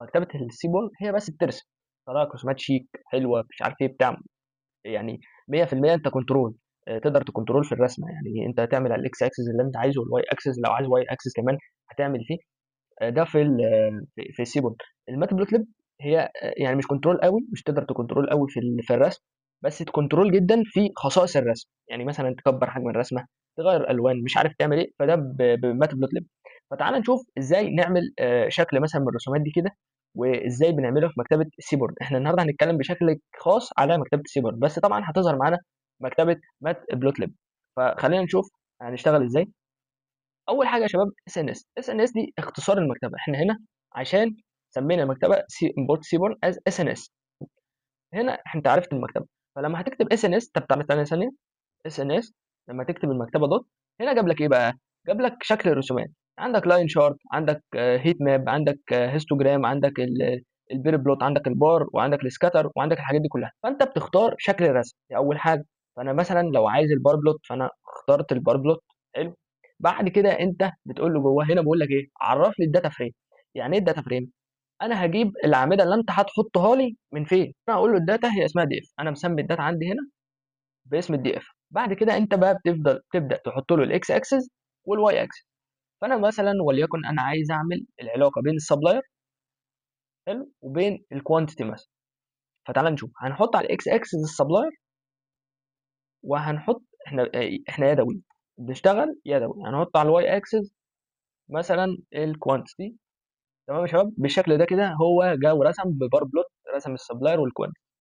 مكتبه السيبول هي بس بترسم، طلعت رسومات شيك حلوه مش عارف ايه بتاع، يعني 100% انت كنترول. تقدر تكنترول في الرسمه، يعني انت هتعمل على الاكس اكسس اللي انت عايزه، والواي اكسس لو عايز واي اكسس كمان هتعمل فيه. ده في في السيبون. الماتبلوتلib هي يعني مش كنترول قوي، مش تقدر تكنترول قوي في في الرسم، بس تكنترول جدا في خصائص الرسم، يعني مثلا تكبر حجم الرسمه، تغير الوان، مش عارف تعمل ايه، فده بماتبلوتلib. فتعال نشوف ازاي نعمل شكل مثلا من الرسومات دي كده، وازاي بنعمله في مكتبه السيبورن. احنا النهارده هنتكلم بشكل خاص على مكتبه السيبورن، بس طبعا هتظهر معانا مكتبه ماتبلوتلib. فخلينا نشوف هنشتغل ازاي. اول حاجه يا شباب اس ان اس. اس ان اس دي اختصار المكتبه، احنا هنا عشان سمينا المكتبه سي امبورت سيبورن از اس ان اس. هنا انت عرفت المكتبه، فلما هتكتب اس ان اس، طب تعالى ثانيه ثانيه. اس ان اس لما تكتب المكتبه دوت، هنا جاب لك ايه بقى؟ جاب لك شكل الرسومات، عندك لاين شارت، عندك هيت ماب، عندك هيستوجرام، عندك البير بلوت، عندك البار، وعندك السكاتر، وعندك الحاجات دي كلها. فانت بتختار شكل الرسم دي اول حاجه. فانا مثلا لو عايز البار بلوت، فانا اخترت البار بلوت. حلو. بعد كده انت بتقول له جوه هنا بيقول لك ايه؟ عرف لي الداتا فريم. يعني ايه الداتا فريم؟ انا هجيب الاعمده اللي انت هتحطها لي من فين. انا اقول له الداتا هي اسمها دي اف، انا مسمي الداتا عندي هنا باسم الدي اف. بعد كده انت بقى تبدا تحط له الاكس اكسس والواي اكسس. فانا مثلا وليكن انا عايز اعمل العلاقه بين السبلاير، حلو، وبين الكوانتيتي مثلا. فتعال نشوف، هنحط على الاكس اكسس السبلاير، وهنحط احنا يدوي، بنشتغل يدوي. هنحط على الواي اكسس مثلا الكوانتيتي. تمام يا شباب، بالشكل ده كده هو جا ورسم ببار بلوت، رسم السبلاير والكوانتيتي.